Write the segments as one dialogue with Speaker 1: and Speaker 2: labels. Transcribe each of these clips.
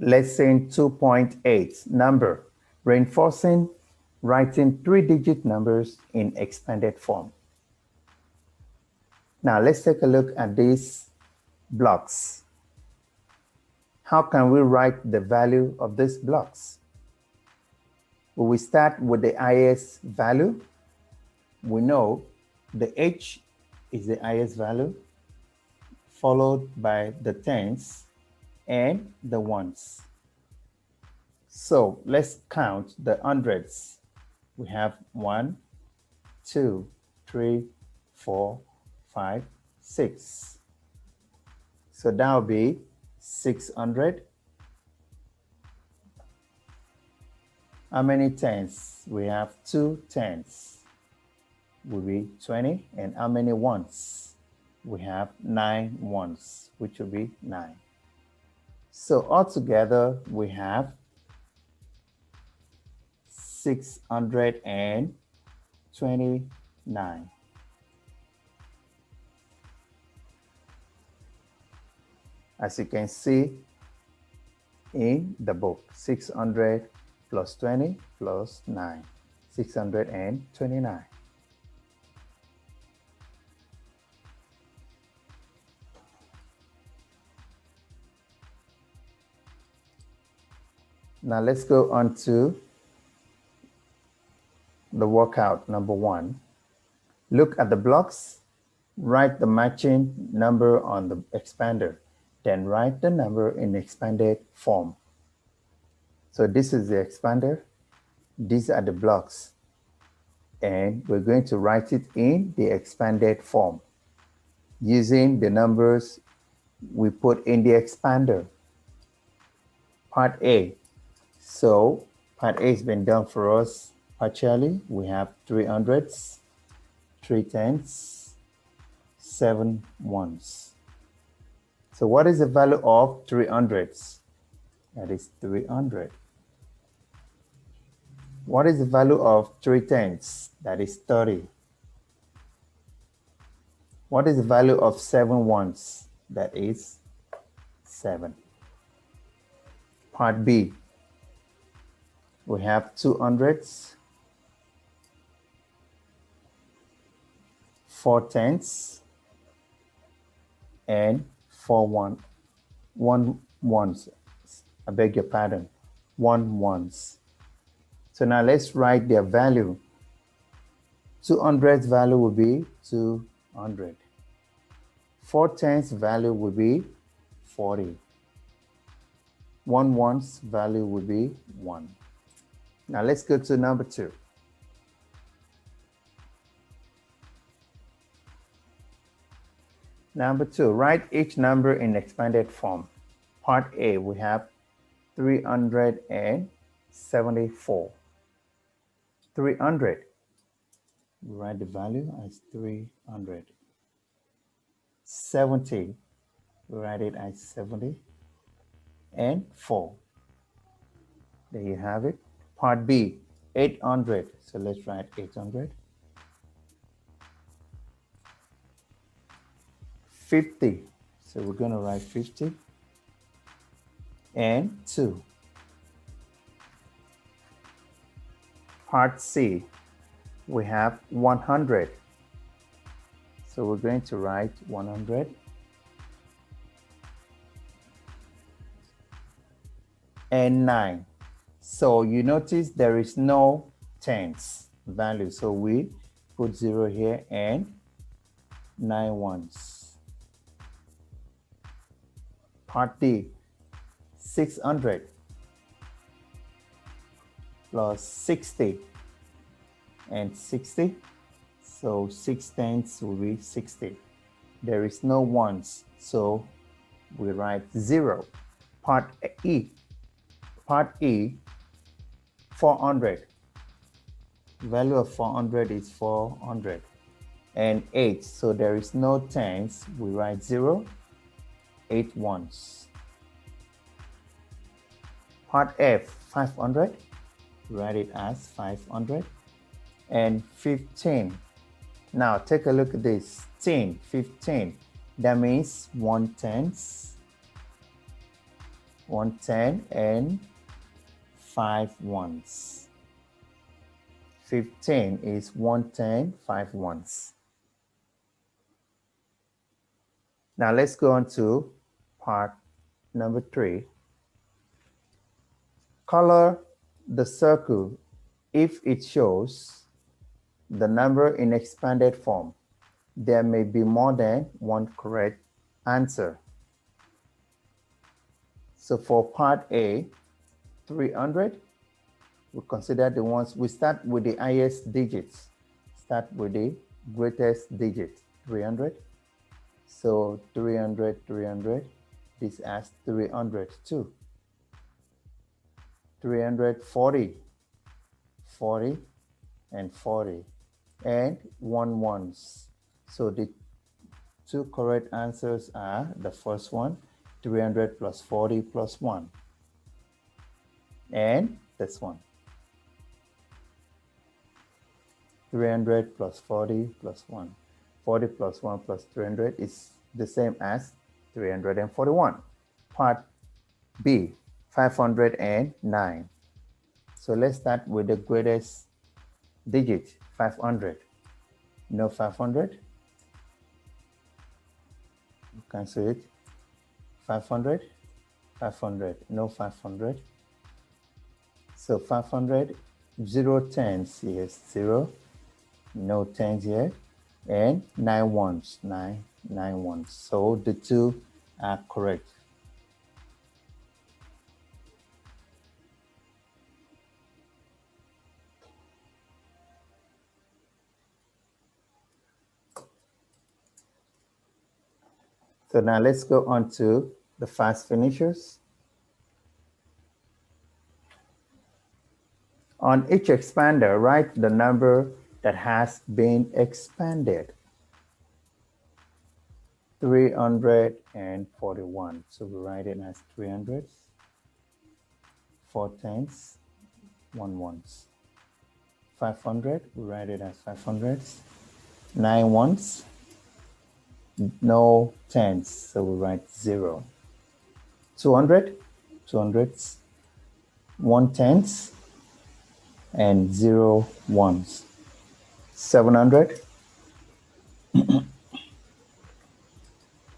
Speaker 1: Let's say 2.8 number, reinforcing writing 3-digit numbers in expanded form. Now let's take a look at these blocks. How can we write the value of these blocks? When we start with the highest value, we know the H is the highest value, followed by the tens and the ones. So let's count the hundreds. We have 1, 2, 3, 4, 5, 6. So that will be 600. How many tens? We have 2 tens. Will be 20. And how many ones? We have 9 ones, which will be 9. So altogether, we have 629. As you can see in the book, 600 plus 20 plus 9, 629. Now let's go on to the workout number 1. Look at the blocks, write the matching number on the expander, then write the number in expanded form. So this is the expander, these are the blocks, and we're going to write it in the expanded form using the numbers we put in the expander. Part A. So part A has been done for us partially. We have 3 hundreds, 3 tens, 7 ones. So what is the value of 3 hundreds? That is 300. What is the value of 3 tens? That is 30. What is the value of 7 ones? That is 7. Part B. We have 2 hundreds, 4 tens, and 4 ones. I beg your pardon, 1 ones. So now let's write their value. 200's value will be 200. 4 tens value will be 40. 1 one's value will be 1. Now let's go to number 2. Number 2, write each number in expanded form. Part A, we have 374. 300. We write the value as 300. 70. We write it as 70. And 4. There you have it. Part B, 800. So let's write 800. 50. So we're going to write 50. And 2. Part C, we have 100. So we're going to write 100. And 9. So you notice there is no tens value. So we put 0 here and 9 ones. Part D, 600 plus 60 and 60. So 6 tens will be 60. There is no ones, so we write 0. Part E, 400. Value of 400 is 400. And 8, so there is no tens, we write 0, 8 ones. Part F, 500, write it as 500. And 15. Now take a look at this, 15. That means 1 tens, 110 and 5 ones. 15 is 110, 5 ones. Now let's go on to part number 3. Color the circle if it shows the number in expanded form. There may be more than one correct answer. So for part A, 300, we consider the ones, we start with the highest digits. Start with the greatest digit, 300. So 300, 300, this has 300 too. 340, 40, and 40, and 1 ones. So the two correct answers are the first one, 300 plus 40 plus 1, and this one, 300 plus 40 plus 1. 40 plus 1 plus 300 is the same as 341. Part B, 509. So let's start with the greatest digit, 500. No 500. Cancel it. 500, 500, no 500. So 500, 0 tens, yes, 0, no tens here, and 9 ones, 9 ones. So the two are correct. So now let's go on to the fast finishers. On each expander, write the number that has been expanded. 341. So we write it as 300, 4 tens, 1 ones. 500, we write it as 500, 9 ones, no tens, so we write 0. 200, 200s, 1 tens, and 0 ones. 700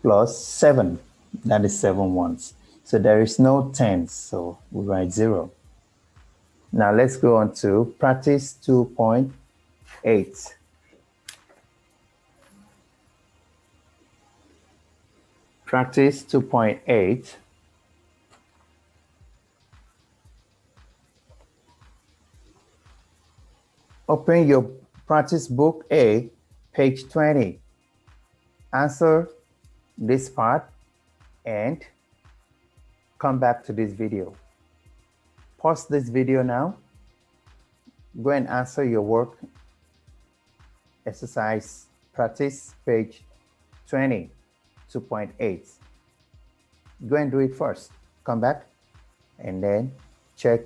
Speaker 1: plus 7, that is 7 ones. So there is no tens, so we write 0. Now let's go on to practice 2.8. Practice 2.8. Open your practice book A, page 20. Answer this part and come back to this video. Pause this video now. Go and answer your work. Exercise practice page 20, 2.8. Go and do it first. Come back and then check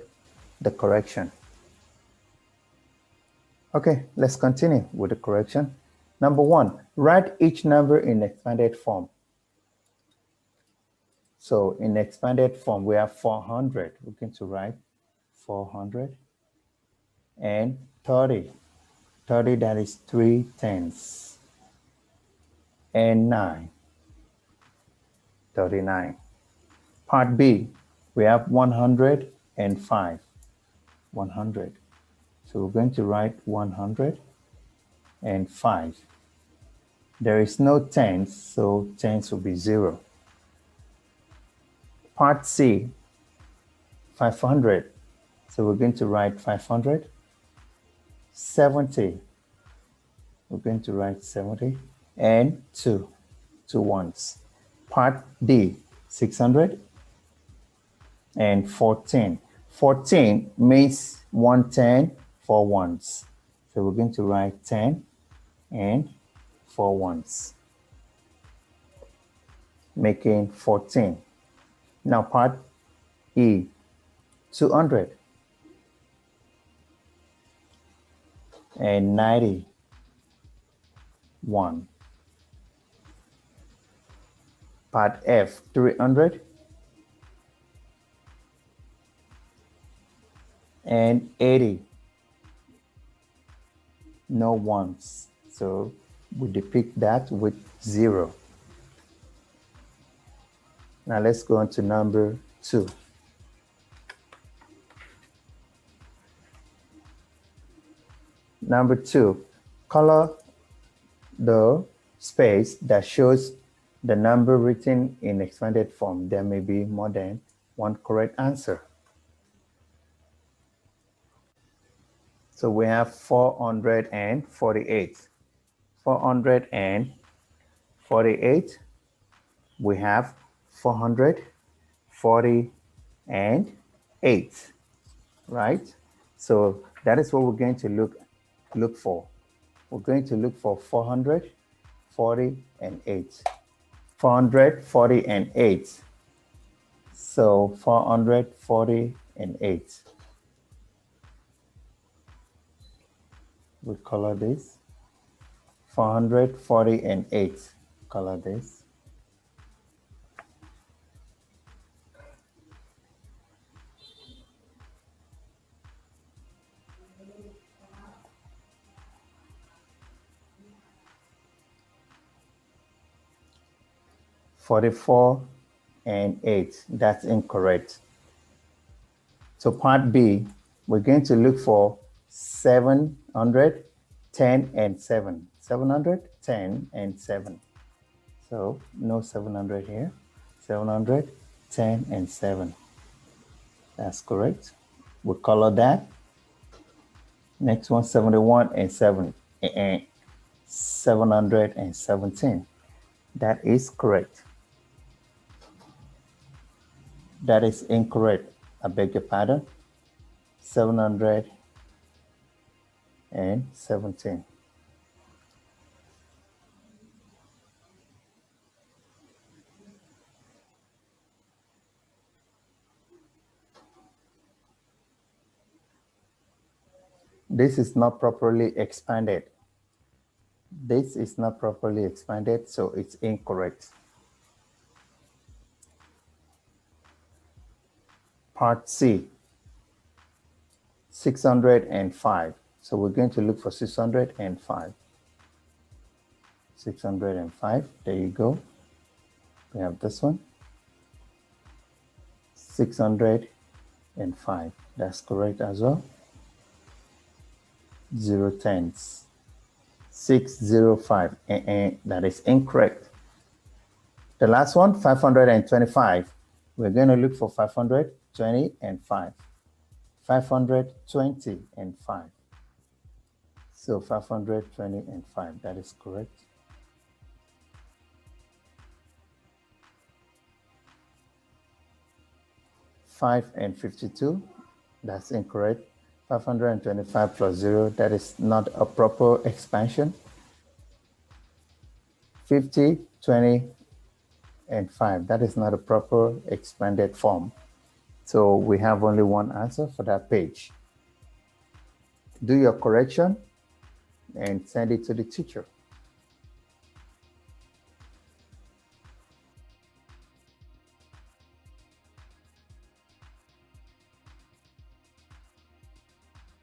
Speaker 1: the correction. Okay, let's continue with the correction. Number 1, write each number in expanded form. So in expanded form, we have 400. We're going to write 400 and 30. 30, that is 3 tens. And 9, 39. Part B, we have 105. 100. So we're going to write 105. There is no tens, so tens will be 0. Part C, 500. So we're going to write 500. 70. We're going to write 70. And 2 ones. Part D, 600. And 14. 14 means 110, 4 ones. So we're going to write 10 and 4 ones, making 14. Now part E, 200 and 91. Part F, 300 and 80. No ones. So we depict that with 0. Now let's go on to number 2. Number 2, color the space that shows the number written in expanded form. There may be more than one correct answer. So we have 448. 448, we have 448, right? So that is what we're going to look for. We're going to look for 448. 448. So 448. We color this. 448. Color this. "44 and 8, that's incorrect. So part B, we're going to look for 710 and 7. 710 and 7. So no 700 here. 710 and 7. That's correct. We'll color that. Next one, 71 and 7. 717. That is correct. That is incorrect. I beg your pardon. 717. This is not properly expanded. This is not properly expanded, so it's incorrect. Part C, 605. So we're going to look for 605. 605, there you go. We have this one. 605, that's correct as well. 0 tens. 605, that is incorrect. The last one, 525. We're going to look for 520 and 5. 520 and 5. So 520 and 5, that is correct. "5 and 52, that's incorrect. 525 plus 0, that is not a proper expansion. 50, 20, and 5, that is not a proper expanded form. So we have only one answer for that page. Do your correction and send it to the teacher.